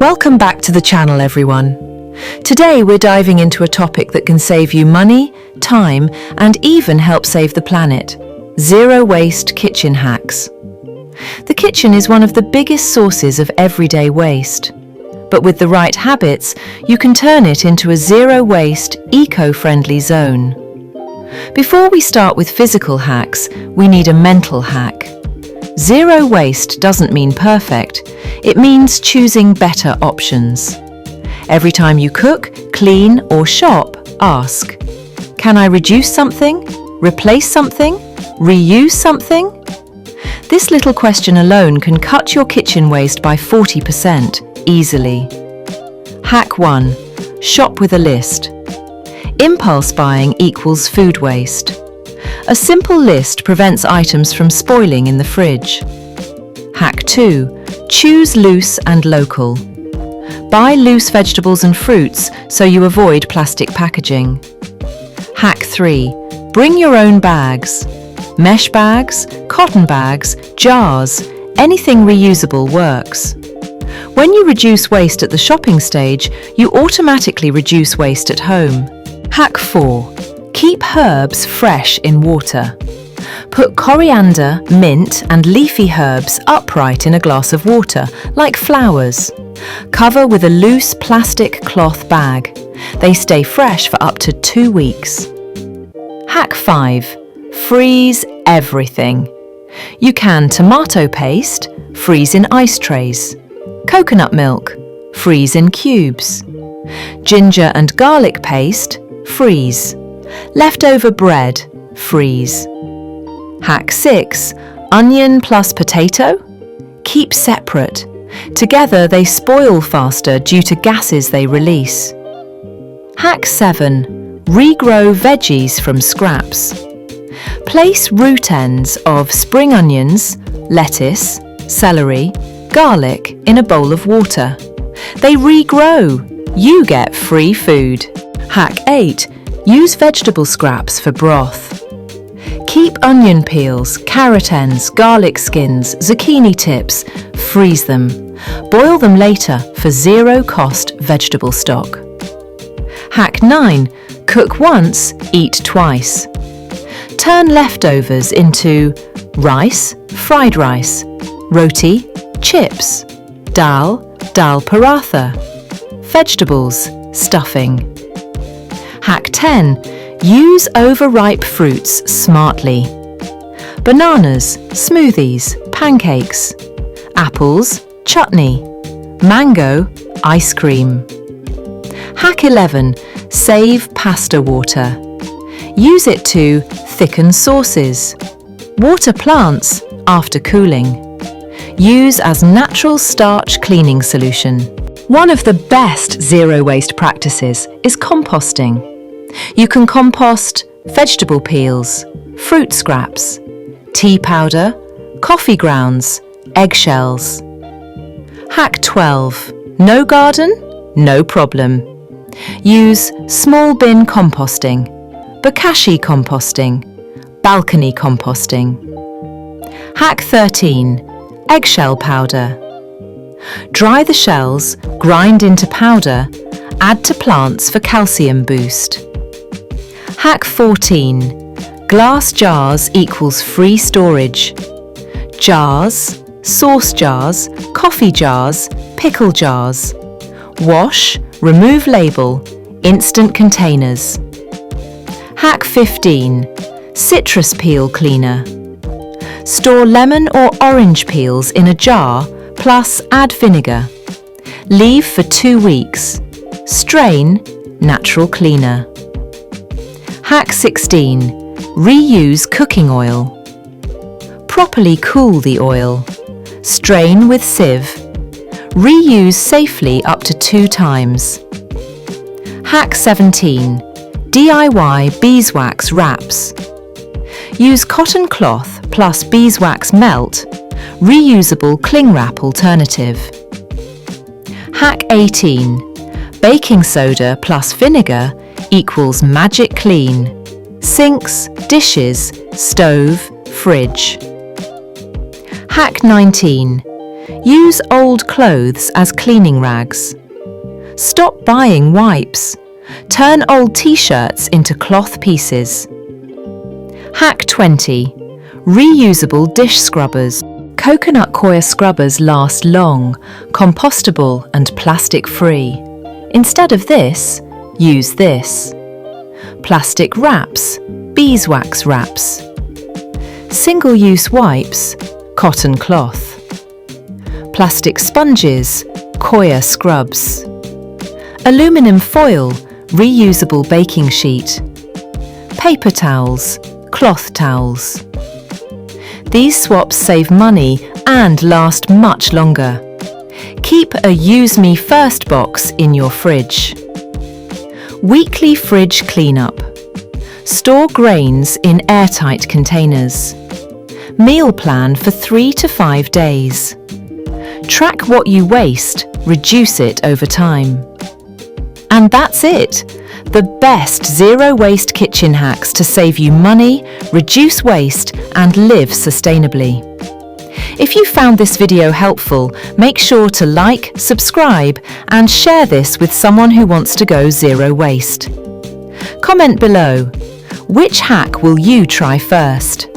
Welcome back to the channel, everyone. Today we're diving into a topic that can save you money, time, and even help save the planet: zero-waste kitchen hacks. The kitchen is one of the biggest sources of everyday waste. But with the right habits, you can turn it into a zero-waste, eco-friendly zone. Before we start with physical hacks, we need a mental hack. Zero waste doesn't mean perfect. It means choosing better options. Every time you cook, clean, or shop, ask, can I reduce something? Replace something? Reuse something? This little question alone can cut your kitchen waste by 40% easily. Hack 1. Shop with a list. Impulse buying equals food waste. A simple list prevents items from spoiling in the fridge. Hack 2. Choose loose and local. Buy loose vegetables and fruits so you avoid plastic packaging. Hack 3. Bring your own bags. Mesh bags, cotton bags, jars, anything reusable works. When you reduce waste at the shopping stage, you automatically reduce waste at home. Hack 4. Keep herbs fresh in water. Put coriander, mint, and leafy herbs upright in a glass of water, like flowers. Cover with a loose plastic cloth bag. They stay fresh for up to 2 weeks. Hack 5. Freeze everything. You can tomato paste, freeze in ice trays. Coconut milk, freeze in cubes. Ginger and garlic paste, freeze. Leftover bread, freeze. Hack 6. Onion plus potato? Keep separate. Together they spoil faster due to gases they release. Hack 7. Regrow veggies from scraps. Place root ends of spring onions, lettuce, celery, garlic in a bowl of water. They regrow. You get free food. Hack 8. Use vegetable scraps for broth. Keep onion peels, carrot ends, garlic skins, zucchini tips. Freeze them. Boil them later for zero-cost vegetable stock. Hack 9. Cook once, eat twice. Turn leftovers into rice, fried rice, roti, chips, dal paratha, vegetables, stuffing. Hack 10. Use overripe fruits smartly. Bananas, smoothies, pancakes. Apples, chutney. Mango, ice cream. Hack 11. Save pasta water. Use it to thicken sauces. Water plants after cooling. Use as natural starch cleaning solution. One of the best zero-waste practices is composting. You can compost vegetable peels, fruit scraps, tea powder, coffee grounds, eggshells. Hack 12. No garden? No problem. Use small bin composting, bokashi composting, balcony composting. Hack 13. Eggshell powder. Dry the shells, grind into powder, add to plants for calcium boost. Hack 14. Glass jars equals free storage. Jars, sauce jars, coffee jars, pickle jars. Wash, remove label, instant containers. Hack 15. Citrus peel cleaner. Store lemon or orange peels in a jar, plus add vinegar. Leave for 2 weeks. Strain, natural cleaner. Hack 16. Reuse cooking oil. Properly cool the oil. Strain with sieve. Reuse safely up to 2 times. Hack 17. DIY beeswax wraps. Use cotton cloth plus beeswax melt, reusable cling wrap alternative. Hack 18. Baking soda plus vinegar equals magic clean. Sinks, dishes, stove, fridge. Hack 19. Use old clothes as cleaning rags. Stop buying wipes. Turn old t-shirts into cloth pieces. Hack 20. Reusable dish scrubbers. Coconut coir scrubbers last long, compostable and plastic-free. Instead of this, use this. Plastic wraps, beeswax wraps. Single-use wipes, cotton cloth. Plastic sponges, coir scrubs. Aluminium foil, reusable baking sheet. Paper towels, cloth towels. These swaps save money and last much longer. Keep a Use Me First box in your fridge. Weekly fridge cleanup. Store grains in airtight containers. Meal plan for 3 to 5 days. Track what you waste, reduce it over time. And that's it! The best zero-waste kitchen hacks to save you money, reduce waste, and live sustainably. If you found this video helpful, make sure to like, subscribe, and share this with someone who wants to go zero waste. Comment below, which hack will you try first?